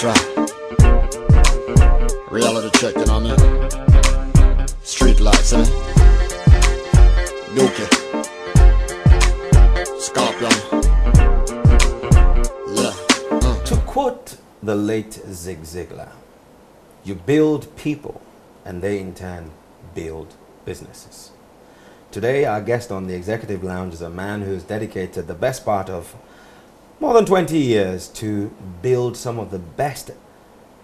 That's right. Reality check, you know what I mean? Street lights, eh? Dookie. Scorpion. Yeah. To quote the late Zig Ziglar, you build people and they in turn build businesses. Today, our guest on the Executive Lounge is a man who's dedicated the best part of more than 20 years to build some of the best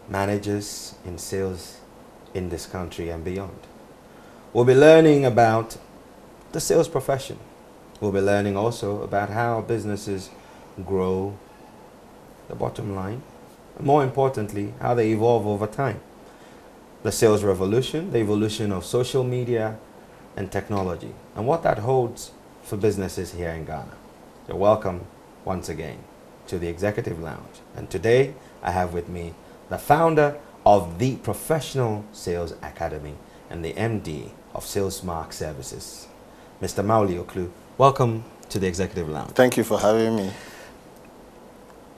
managers in sales in this country and beyond. We'll be learning about the sales profession. We'll be learning also about how businesses grow, the bottom line, and more importantly, how they evolve over time. The sales revolution, the evolution of social media and technology, and what that holds for businesses here in Ghana. So welcome once again to the Executive Lounge. And today I have with me the founder of the Professional Sales Academy and the MD of Salesmark Services, Mr. Mawuli Occloo. Welcome to the Executive Lounge. Thank you for having me.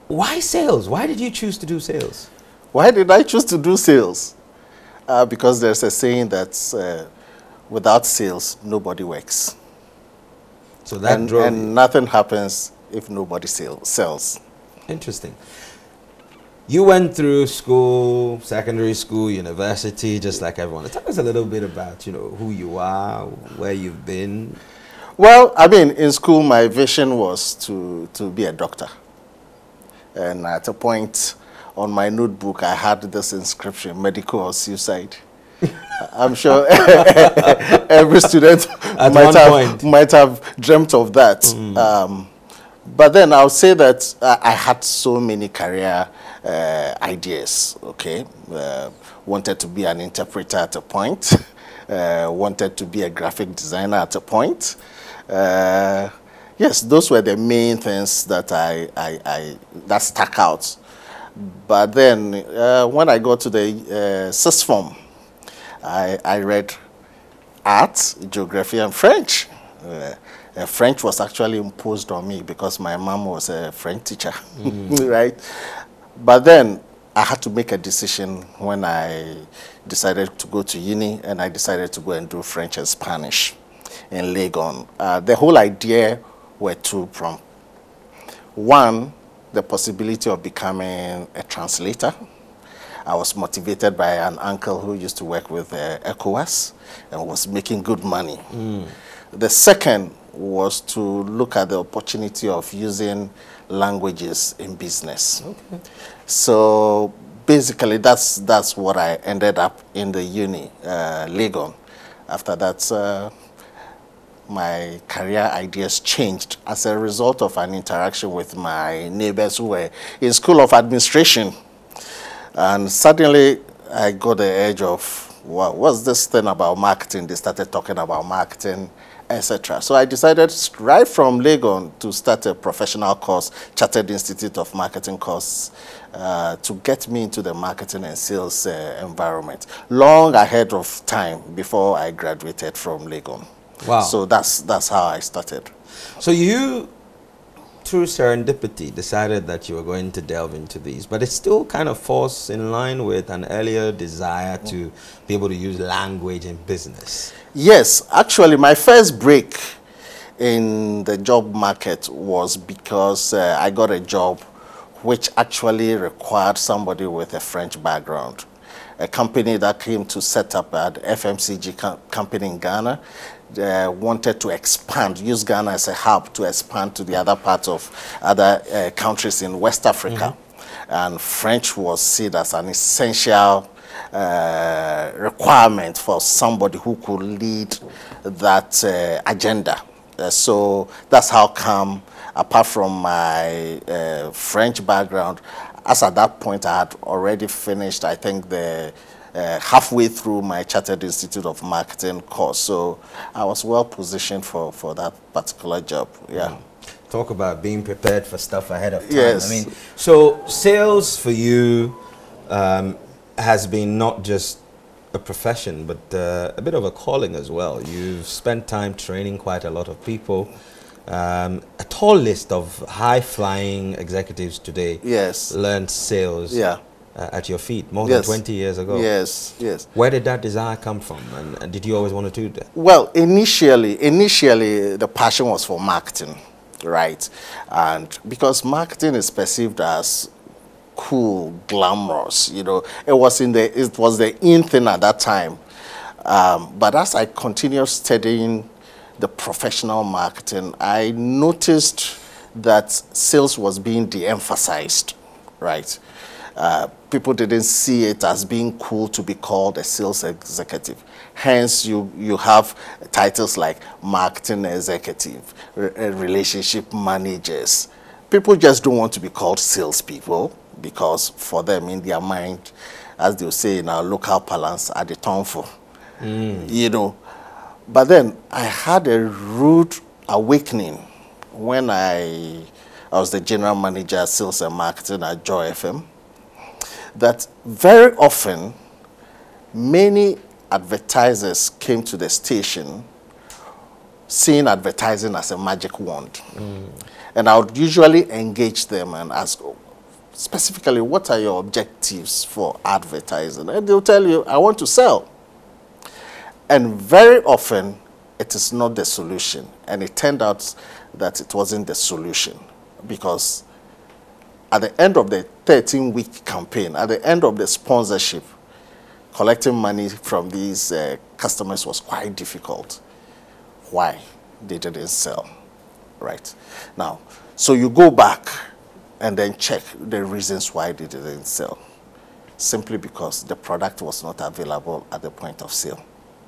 Why sales? Why did you choose to do sales? Why did I choose to do sales? Because there's a saying that without sales, nobody works. So that drove and nothing happens if nobody sells. Interesting. You went through school, secondary school, university, just like everyone. Tell us a little bit about, who you are, where you've been. Well, I mean, in school, my vision was to be a doctor. And at a point on my notebook, I had this inscription, medical or suicide. I'm sure every student might have dreamt of that. But then I'll say that I had so many career ideas, okay? Wanted to be an interpreter at a point. Wanted to be a graphic designer at a point. Yes, those were the main things that that stuck out. But then when I got to the sixth form, I read art, geography, and French. French was actually imposed on me because my mom was a French teacher, right? But then I had to make a decision when I decided to go to uni, and I decided to go and do French and Spanish in Legon. The whole idea were two-pronged. One, the possibility of becoming a translator. I was motivated by an uncle who used to work with ECOWAS and was making good money. The second was to look at the opportunity of using languages in business. Okay. So basically, that's what I ended up in the uni, Legon. After that, my career ideas changed as a result of an interaction with my neighbors who were in School of Administration. And suddenly, I got the edge of, well, what's this thing about marketing? They started talking about marketing, etc. So I decided right from Legon to start a professional course, Chartered Institute of Marketing course, to get me into the marketing and sales environment, long ahead of time before I graduated from Legon. Wow. So that's how I started. So you, through serendipity, decided that you were going to delve into these, but it still kind of falls in line with an earlier desire to be able to use language in business. Yes, actually, my first break in the job market was because I got a job which actually required somebody with a French background. A company that came to set up an FMCG company in Ghana wanted to expand, use Ghana as a hub to expand to the other parts of other countries in West Africa. And French was seen as an essential requirement for somebody who could lead that agenda. So that's how come, apart from my French background, as at that point I had already finished, I think, the halfway through my Chartered Institute of Marketing course. So I was well positioned for that particular job. Yeah. Talk about being prepared for stuff ahead of time. Yes. I mean, so sales for you has been not just a profession, but a bit of a calling as well. You've spent time training quite a lot of people. A tall list of high-flying executives today yes. learned sales at your feet more Yes. than 20 years ago. Yes, yes. Where did that desire come from? And did you always want to do that? Well, initially, the passion was for marketing, right? And because marketing is perceived as cool, glamorous, you know, it was the in thing at that time. But as I continued studying the professional marketing, I noticed that sales was being de-emphasized, right? People didn't see it as being cool to be called a sales executive. Hence, you have titles like marketing executive, relationship managers. People just don't want to be called salespeople because for them, in their mind, as they say in our local parlance, are the tonful, you know. But then I had a rude awakening when I was the general manager, sales and marketing at Joy FM. That very often, many advertisers came to the station seeing advertising as a magic wand. And I would usually engage them and ask, specifically, what are your objectives for advertising? And they'll tell you, I want to sell. And very often, it is not the solution. And it turned out that it wasn't the solution because at the end of the 13-week campaign, at the end of the sponsorship, collecting money from these customers was quite difficult. Why? They didn't sell, right? Now, so you go back and then check the reasons why they didn't sell. Simply because the product was not available at the point of sale.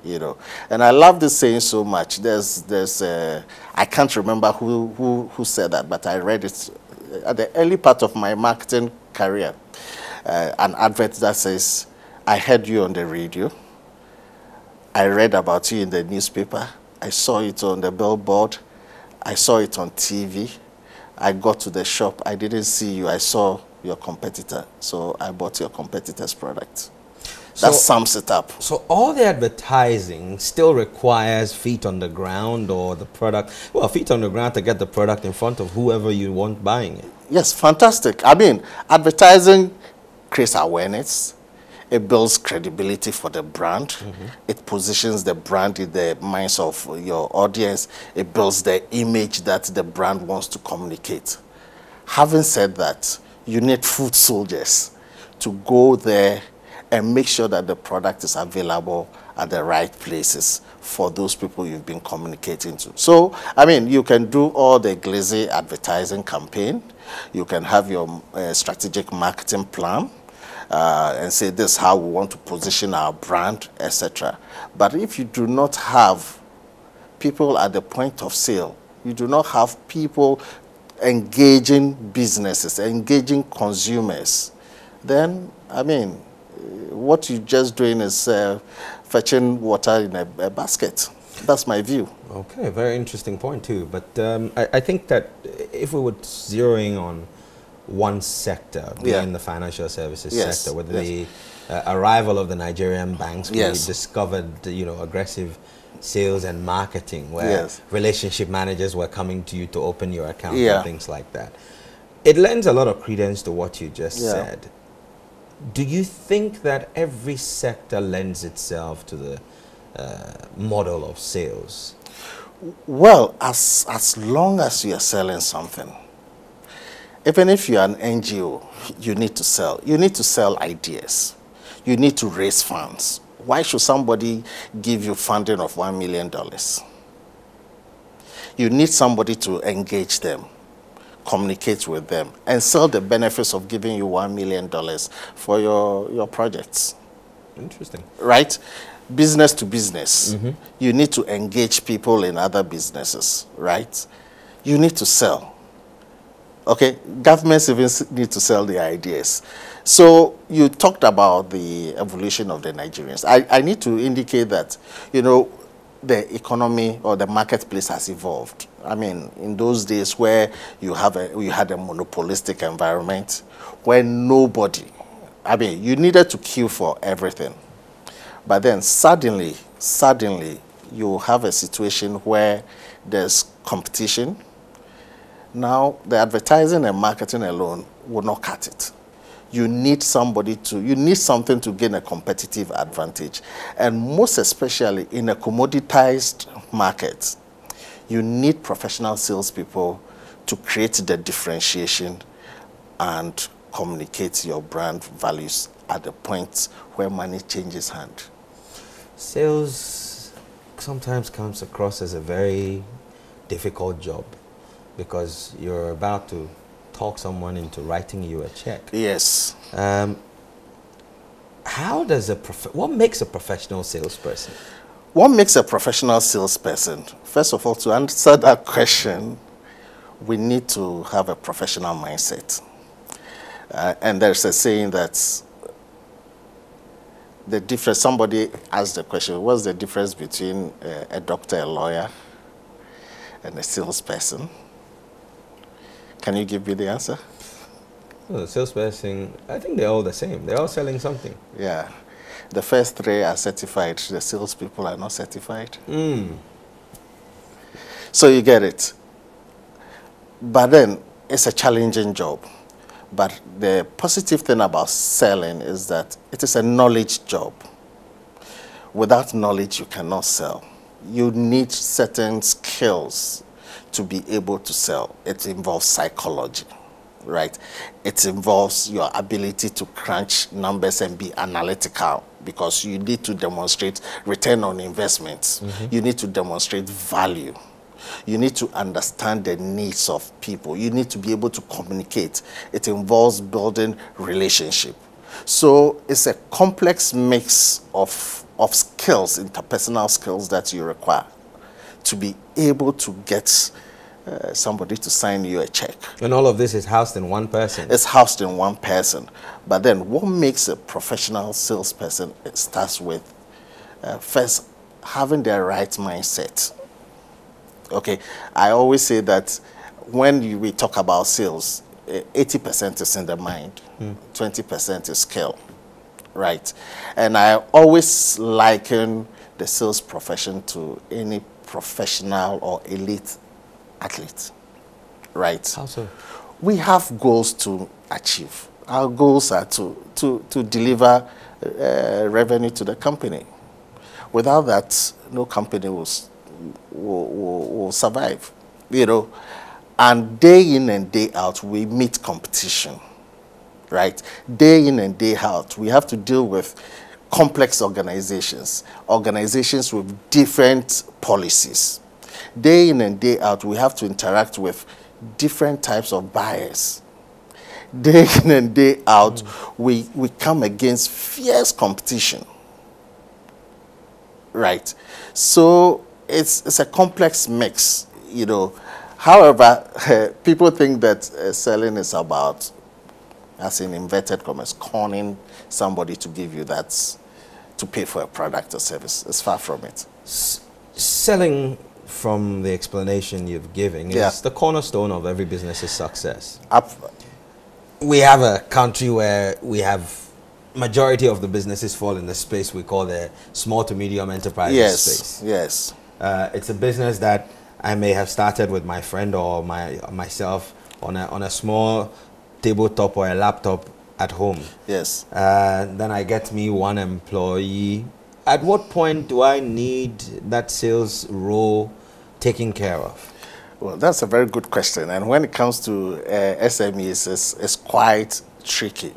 You know, and I love this saying so much. I can't remember who said that, but I read it at the early part of my marketing career. An advert that says, I heard you on the radio. I read about you in the newspaper. I saw it on the billboard. I saw it on TV. I got to the shop. I didn't see you. I saw your competitor. So I bought your competitor's product. That sums it up. So all the advertising still requires feet on the ground or the product, well, feet on the ground to get the product in front of whoever you want buying it. Yes, fantastic. I mean, advertising creates awareness. It builds credibility for the brand. It positions the brand in the minds of your audience. It builds the image that the brand wants to communicate. Having said that, you need foot soldiers to go there and make sure that the product is available at the right places for those people you've been communicating to. So, I mean, you can do all the glazzy advertising campaign. You can have your strategic marketing plan and say this is how we want to position our brand, etc. But if you do not have people at the point of sale, you do not have people engaging businesses, engaging consumers, then, I mean, what you're just doing is fetching water in a basket. That's my view. Okay, very interesting point too. But I think that if we were zeroing on one sector, being the financial services sector, with the arrival of the Nigerian banks, we discovered, you know, aggressive sales and marketing where relationship managers were coming to you to open your account and things like that. It lends a lot of credence to what you just said. Do you think that every sector lends itself to the model of sales? Well, as long as you are selling something, even if you are an NGO, you need to sell. You need to sell ideas. You need to raise funds. Why should somebody give you funding of $1 million? You need somebody to engage them, communicate with them, and sell the benefits of giving you $1 million for your projects. Interesting. Right? Business to business. You need to engage people in other businesses, right? You need to sell. Okay? Governments even need to sell their ideas. So you talked about the evolution of the Nigerians. I need to indicate that, you know, the economy or the marketplace has evolved. I mean, in those days where you had a monopolistic environment, where nobody, I mean, you needed to queue for everything. But then suddenly, you have a situation where there's competition. Now, the advertising and marketing alone will not cut it. you need something to gain a competitive advantage. And most especially in a commoditized market, you need professional salespeople to create the differentiation and communicate your brand values at the point where money changes hand. Sales sometimes comes across as a very difficult job because you're about to talk someone into writing you a check. Yes. How does what makes a professional salesperson? What makes a professional salesperson? First of all, to answer that question, we need to have a professional mindset. And there's a saying that the difference, somebody asked the question, what's the difference between a doctor, a lawyer, and a salesperson? Can you give me the answer? Well, the salesperson, I think they're all the same. They're all selling something. Yeah. The first three are certified. The salespeople are not certified. So you get it. But then, it's a challenging job. But the positive thing about selling is that it is a knowledge job. Without knowledge, you cannot sell. You need certain skills to be able to sell. It involves psychology, right? It involves your ability to crunch numbers and be analytical because you need to demonstrate return on investments. You need to demonstrate value. You need to understand the needs of people. You need to be able to communicate. It involves building relationship. So it's a complex mix of skills, interpersonal skills that you require to be able to get somebody to sign you a check. And all of this is housed in one person. It's housed in one person. But then what makes a professional salesperson, it starts with first having the right mindset. Okay, I always say that when we talk about sales, 80% is in the mind, 20% is skill, right? And I always liken the sales profession to any professional or elite athlete, right? How so? We have goals to achieve. Our goals are to deliver revenue to the company. Without that, no company will survive, you know. And day in and day out, we meet competition, right? Day in and day out, we have to deal with complex organizations with different policies. Day in and day out, we have to interact with different types of buyers. Day in and day out, we come against fierce competition, right? So it's a complex mix, you know. However, people think that selling is about, as in inverted commas, conning somebody to give you that, to pay for a product or service. It's far from it. Selling, from the explanation you've given, is the cornerstone of every business's success. We have a country where we have majority of the businesses fall in the space we call the small to medium enterprise space. Yes. It's a business that I may have started with my friend or myself on a small tabletop or a laptop at home. Yes. Then I get me one employee. At what point do I need that sales role taken care of? Well, that's a very good question. And when it comes to SMEs, it's quite tricky.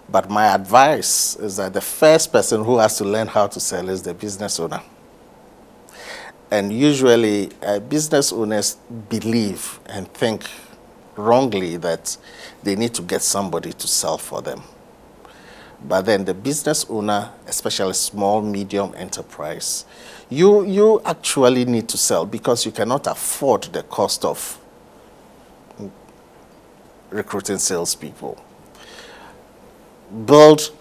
But my advice is that the first person who has to learn how to sell is the business owner. And usually, business owners believe and think wrongly that they need to get somebody to sell for them. But then the business owner, especially small, medium enterprise, you actually need to sell because you cannot afford the cost of recruiting salespeople. Build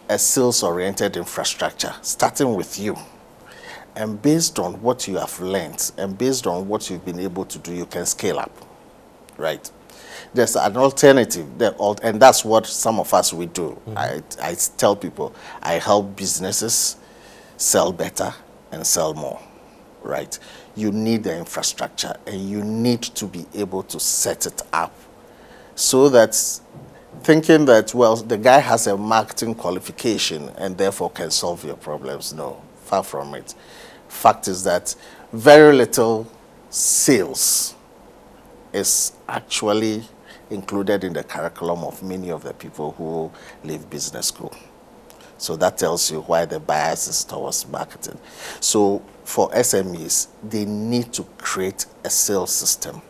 a sales-oriented infrastructure, starting with you. And based on what you have learned and based on what you've been able to do, you can scale up, right? There's an alternative, and that's what some of us we do. I tell people, I help businesses sell better and sell more, right? You need the infrastructure and you need to be able to set it up so that thinking that, well, the guy has a marketing qualification and therefore can solve your problems. No, far from it. Fact is that very little sales is actually included in the curriculum of many of the people who leave business school. So that tells you why the bias is towards marketing. So for SMEs, they need to create a sales system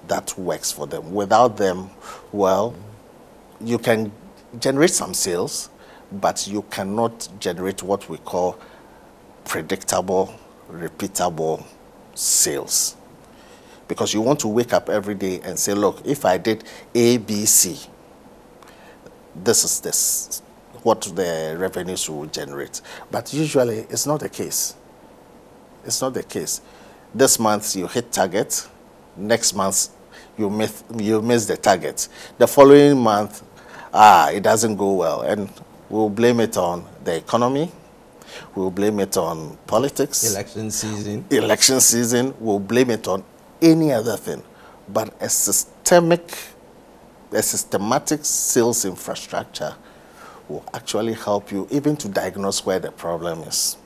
that works for them. Without them, well, you can generate some sales, but you cannot generate what we call predictable, repeatable sales. Because you want to wake up every day and say, look, if I did A, B, C, this is what the revenues will generate. But usually it's not the case. It's not the case. This month you hit target, next month you miss the target. The following month, it doesn't go well, and we'll blame it on the economy, we'll blame it on politics. Election season. Election season, we'll blame it on any other thing. But a systematic sales infrastructure will actually help you even to diagnose where the problem is.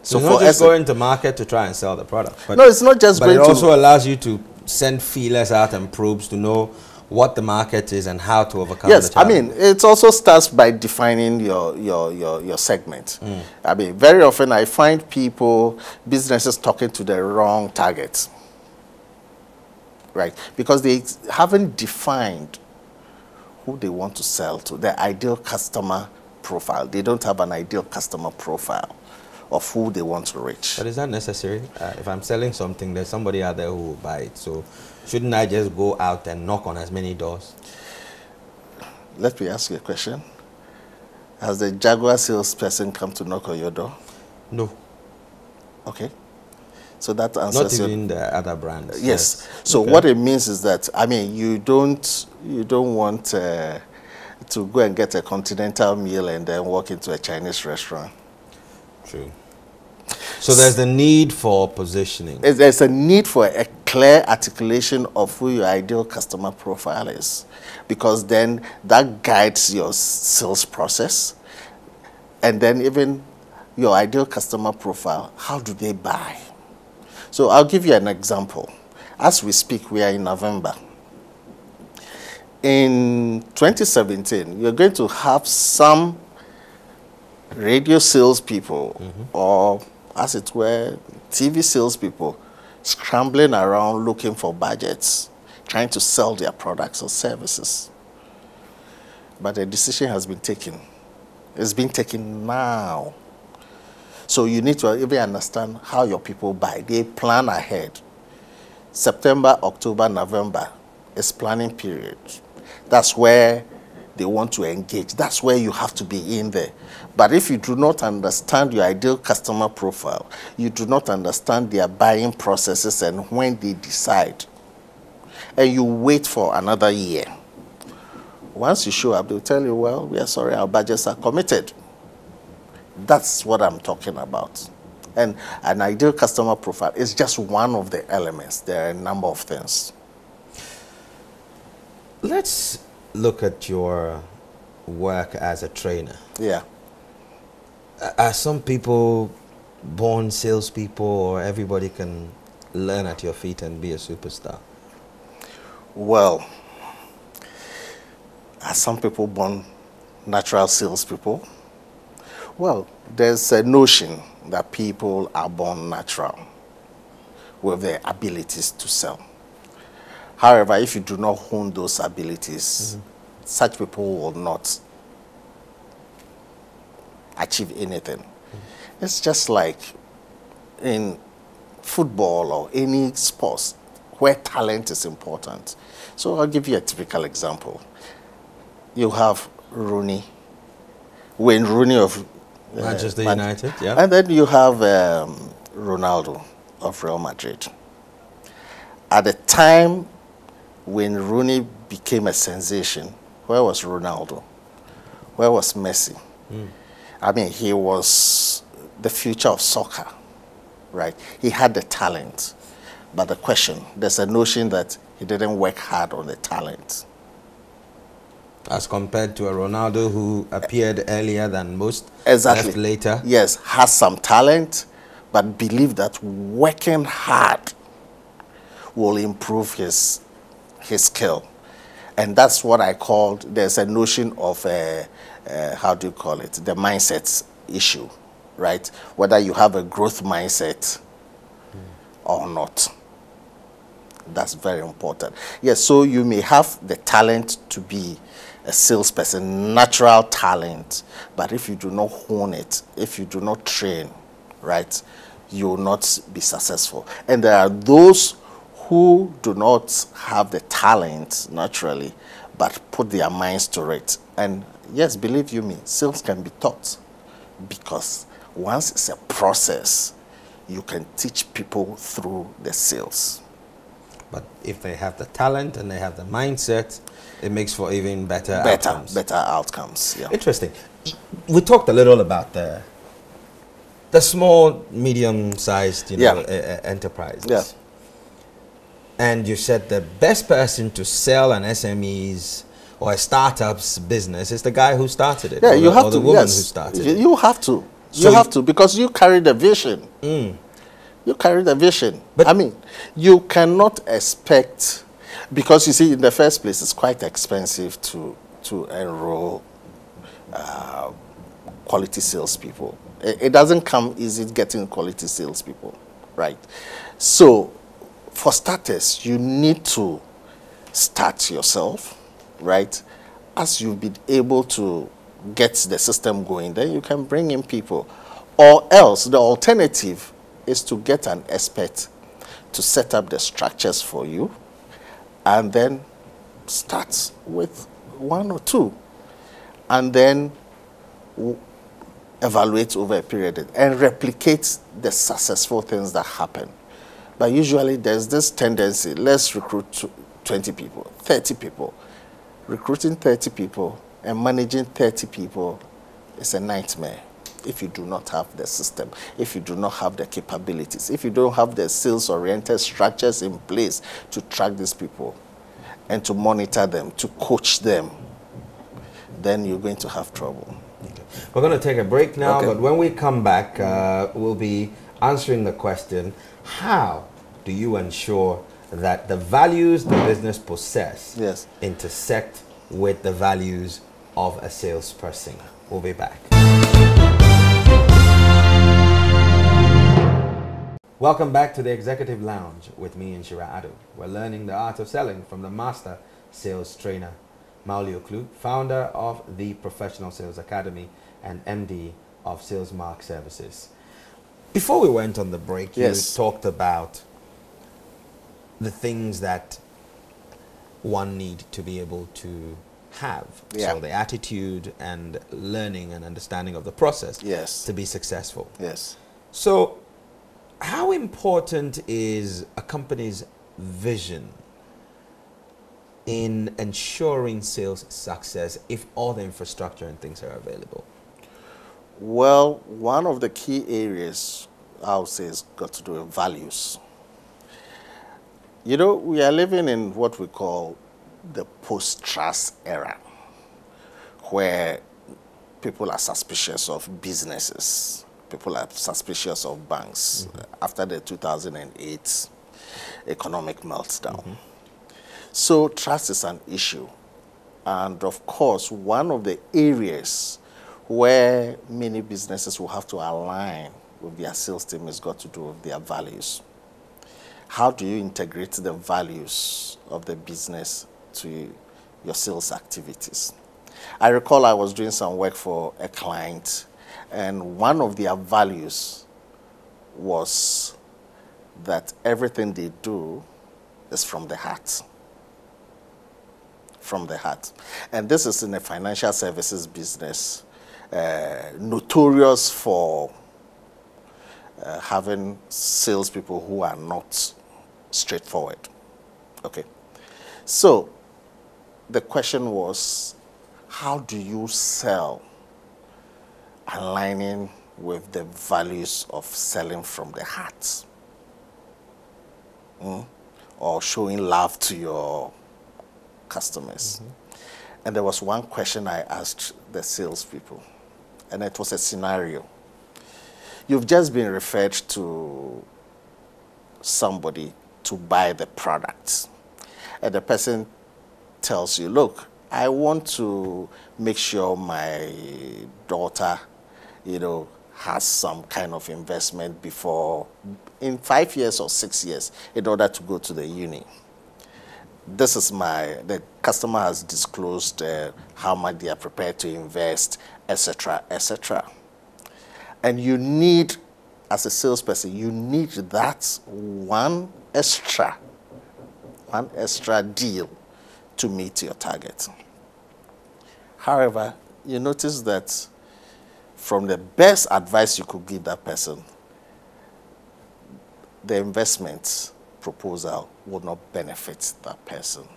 So it's not just going to market to try and sell the product. But no, it's not just going to... But it also allows you to send feelers out and probes to know what the market is and how to overcome the challenge. I mean, it also starts by defining your segment. I mean, very often I find businesses talking to the wrong targets. Right? Because they haven't defined who they want to sell to, the ideal customer profile. They don't have an ideal customer profile of who they want to reach. But is that necessary? If I'm selling something, there's somebody out there who will buy it. So shouldn't I just go out and knock on as many doors? Let me ask you a question. Has the Jaguar salesperson come to knock on your door? No. Okay. So that answers not even the other brands. Yes. So okay. What it means is that, I mean, you don't want to go and get a continental meal and then walk into a Chinese restaurant. True. So there's the need for positioning. There's a need for a clear articulation of who your ideal customer profile is, because then that guides your sales process. And then even your ideal customer profile, how do they buy? So I'll give you an example. As we speak, we are in November. In 2017, you're going to have some radio salespeople, or as it were, TV salespeople scrambling around looking for budgets, trying to sell their products or services. But a decision has been taken. It's been taken now. So you need to even understand how your people buy. They plan ahead. September, October, November is planning period. That's where they want to engage. That's where you have to be in there. But if you do not understand your ideal customer profile, you do not understand their buying processes and when they decide, and you wait for another year, once you show up, they'll tell you, well, we are sorry, our budgets are committed. That's what I'm talking about. And an ideal customer profile is just one of the elements. There are a number of things. Let's look at your work as a trainer. Yeah. Are some people born salespeople, or everybody can learn at your feet and be a superstar? Well, are some people born natural salespeople? Well, there's a notion that people are born natural with their abilities to sell. However, if you do not hone those abilities, such people will not achieve anything. It's just like in football or any sports where talent is important. So I'll give you a typical example. You have Wayne Rooney of Manchester United, yeah. And then you have Ronaldo of Real Madrid. At the time when Rooney became a sensation, where was Ronaldo? Where was Messi? I mean, he was the future of soccer, right? He had the talent. But the question, there's a notion that he didn't work hard on the talent. As compared to a Ronaldo who appeared earlier than most, Exactly. left later. Yes, has some talent, but believe that working hard will improve his skill. And that's what I called, there's a notion of, how do you call it, the mindset issue, right? Whether you have a growth mindset or not. That's very important. Yes, so you may have the talent to be a salesperson, natural talent, but if you do not hone it, if you do not train, right, you will not be successful. And there are those who do not have the talent naturally, but put their minds to it. And yes, believe you me, sales can be taught, because once it's a process, you can teach people through the sales. But if they have the talent and they have the mindset, it makes for even better outcomes. Better outcomes, yeah. Interesting. We talked a little about the small, medium-sized, enterprises. Yeah. And you said the best person to sell an SME's or a startup's business is the guy who started it. Yeah, you have or to. the woman Yes, who started it. you have to. So You have to, because you carry the vision. You carry the vision. But I mean, you cannot expect, because you see, in the first place, it's quite expensive to enroll quality salespeople. It doesn't come easy getting quality salespeople, right? So, for starters, you need to start yourself, right? As you've been able to get the system going, then you can bring in people. Or else, the alternative is to get an expert to set up the structures for you, and then start with one or two, and then evaluate over a period and replicate the successful things that happen. But usually there's this tendency, let's recruit 20 people, 30 people. Recruiting 30 people and managing 30 people is a nightmare if you do not have the system, if you do not have the capabilities, if you don't have the sales-oriented structures in place to track these people and to monitor them, to coach them, then you're going to have trouble. Okay. We're going to take a break now, Okay. but when we come back, we'll be answering the question, how do you ensure that the values the business possess Yes. intersect with the values of a salesperson? We'll be back. Welcome back to the Executive Lounge with me, Inshira Ado. We're learning the art of selling from the master sales trainer, Mawuli Occloo, founder of the Professional Sales Academy and MD of Sales Mark Services. Before we went on the break, Yes. you talked about the things that one need to be able to have. Yeah. So the attitude and learning and understanding of the process Yes. to be successful. Yes. So how important is a company's vision in ensuring sales success if all the infrastructure and things are available? Well, one of the key areas I would say has got to do with values. You know, we are living in what we call the post-trust era, where people are suspicious of businesses, people are suspicious of banks after the 2008 economic meltdown. So trust is an issue. And of course, one of the areas where many businesses will have to align with their sales team has got to do with their values. How do you integrate the values of the business to your sales activities? I recall I was doing some work for a client, and one of their values was that everything they do is from the heart. From the heart. And this is in a financial services business, notorious for having salespeople who are not straightforward. Okay. So the question was, how do you sell aligning with the values of selling from the heart? Or showing love to your customers. And there was one question I asked the salespeople, and it was a scenario. You've just been referred to somebody to buy the product, and the person tells you, look, I want to make sure my daughter, has some kind of investment before, in 5 years or 6 years, in order to go to the uni. This is the customer has disclosed how much they are prepared to invest, etc., etc. And you need, as a salesperson, you need that one extra deal to meet your target. However, you notice that from the best advice you could give that person, the investment proposal would not benefit that person.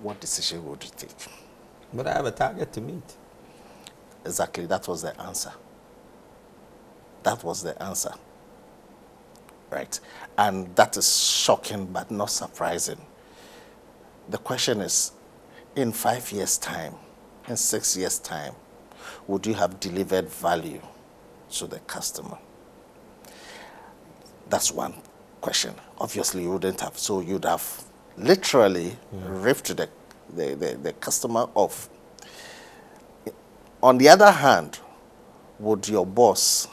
What decision would you take? But I have a target to meet. Exactly, that was the answer. That was the answer. Right? And that is shocking but not surprising. The question is, in 5 years' time, in 6 years' time, would you have delivered value to the customer? That's one question. Obviously, you wouldn't have. So you'd have literally ripped the customer off. On the other hand, would your boss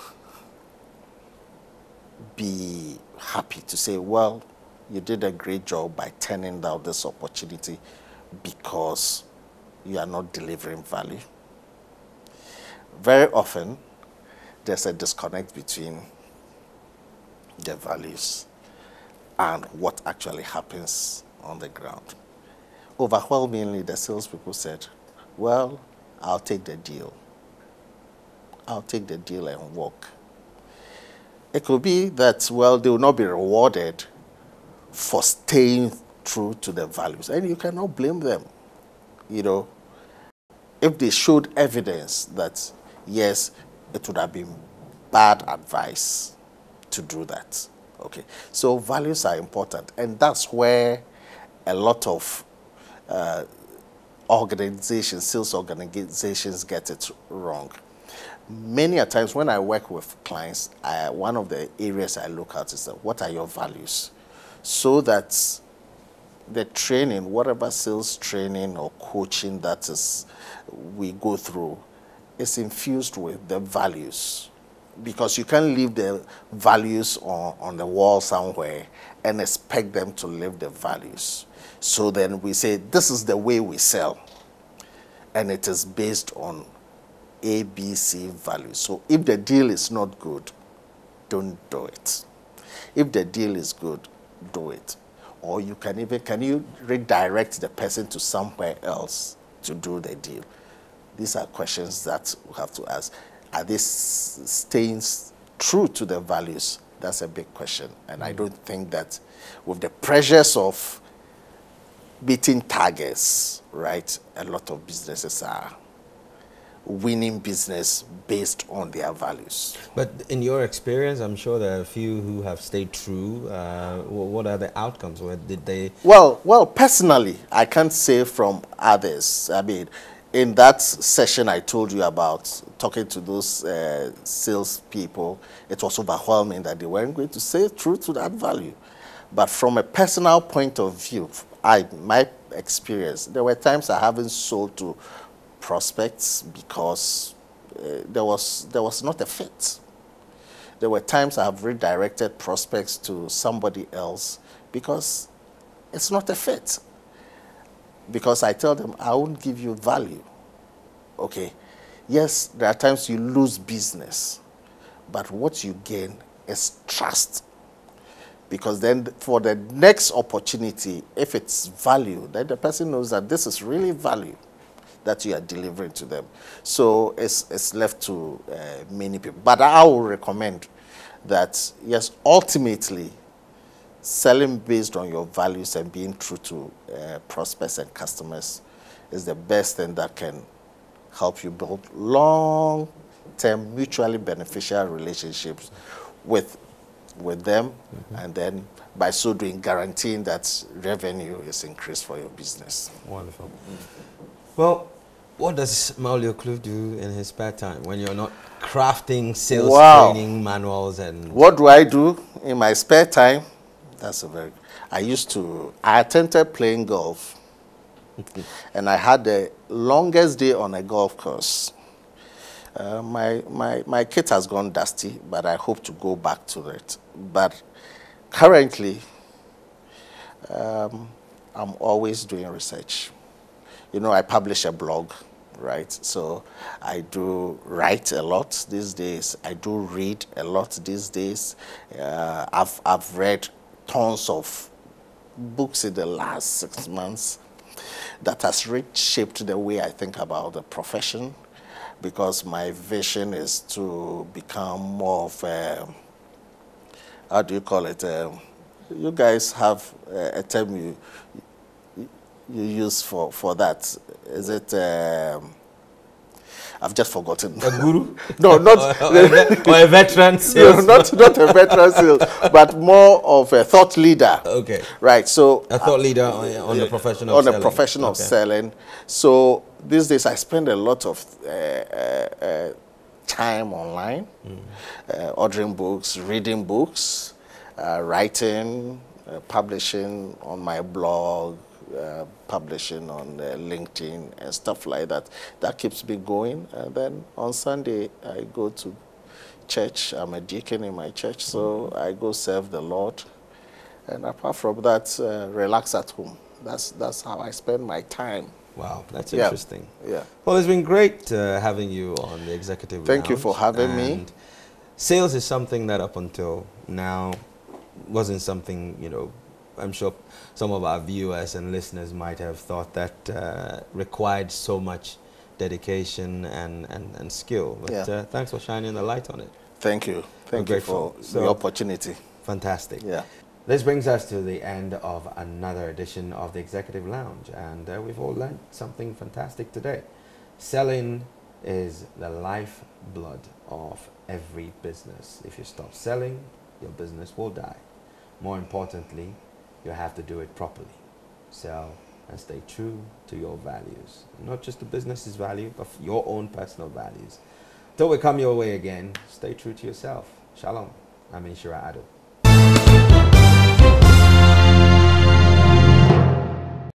be happy to say, well, you did a great job by turning down this opportunity because you are not delivering value? Very often, there's a disconnect between the values and what actually happens on the ground. Overwhelmingly, the salespeople said, well, I'll take the deal. I'll take the deal and walk. It could be that, well, they will not be rewarded for staying true to the values. And you cannot blame them. If they showed evidence that, yes, it would have been bad advice to do that. Okay, so values are important, and that's where a lot of sales organizations get it wrong. Many a times when I work with clients, one of the areas I look at is what are your values? So that the training, whatever sales training or coaching that we go through, is infused with the values. Because you can't leave the values on the wall somewhere and expect them to live the values. So then we say, this is the way we sell. And it is based on A, B, C values. So if the deal is not good, don't do it. If the deal is good, do it. Or you can you redirect the person to somewhere else to do the deal? These are questions that we have to ask. Are they staying true to their values? That's a big question. And I don't think that with the pressures of beating targets, right, a lot of businesses are winning business based on their values. But in your experience, I'm sure there are a few who have stayed true. What are the outcomes? Where did they? Well, personally, I can't say from others. I mean, in that session I told you about, talking to those sales people, it was overwhelming that they weren't going to stay true to that value. But from a personal point of view, my experience, there were times I haven't sold to prospects because there was not a fit. There were times I have redirected prospects to somebody else because it's not a fit. Because I tell them, I won't give you value. Okay, yes, there are times you lose business, but what you gain is trust. Because then for the next opportunity, if it's value, then the person knows that this is really value that you are delivering to them. So it's left to many people. But I will recommend that, yes, ultimately, selling based on your values and being true to prospects and customers is the best thing that can help you build long-term, mutually beneficial relationships with with them, and then by so doing, guaranteeing that revenue is increased for your business. Wonderful. Well, what does Mawuli Occloo do in his spare time when you're not crafting sales training manuals? And what do I do in my spare time? That's a very. I attempted playing golf, and I had the longest day on a golf course. My kit has gone dusty, but I hope to go back to it. But currently, I'm always doing research. You know, I publish a blog, right? So I do write a lot these days. I do read a lot these days. I've read tons of books in the last 6 months that has reshaped the way I think about the profession, because my vision is to become more of a, how do you call it? You guys have a term you use for that. Is it? I've just forgotten. a guru? No, not or a veteran sales. No, not a veteran sales, but more of a thought leader. Okay. Right. So a thought leader on the profession of on selling. the profession of selling. So these days I spend a lot of time online, ordering books, reading books, writing, publishing on my blog, publishing on LinkedIn and stuff like that. That keeps me going. And then on Sunday, I go to church. I'm a deacon in my church, so I go serve the Lord. And apart from that, relax at home. That's how I spend my time. Wow, that's interesting. Yeah. Well, it's been great having you on the Executive Lounge. Thank you for having me. Sales is something that up until now wasn't something, you know, I'm sure some of our viewers and listeners might have thought that required so much dedication and skill. But thanks for shining the light on it. Thank you. Thank you for the opportunity. Fantastic. Yeah. This brings us to the end of another edition of the Executive Lounge, and we've all learned something fantastic today. Selling is the lifeblood of every business. If you stop selling, your business will die. More importantly, you have to do it properly. Sell and stay true to your values. Not just the business's value, but your own personal values. Till we come your way again, stay true to yourself. Shalom. I'm Inshira Ado.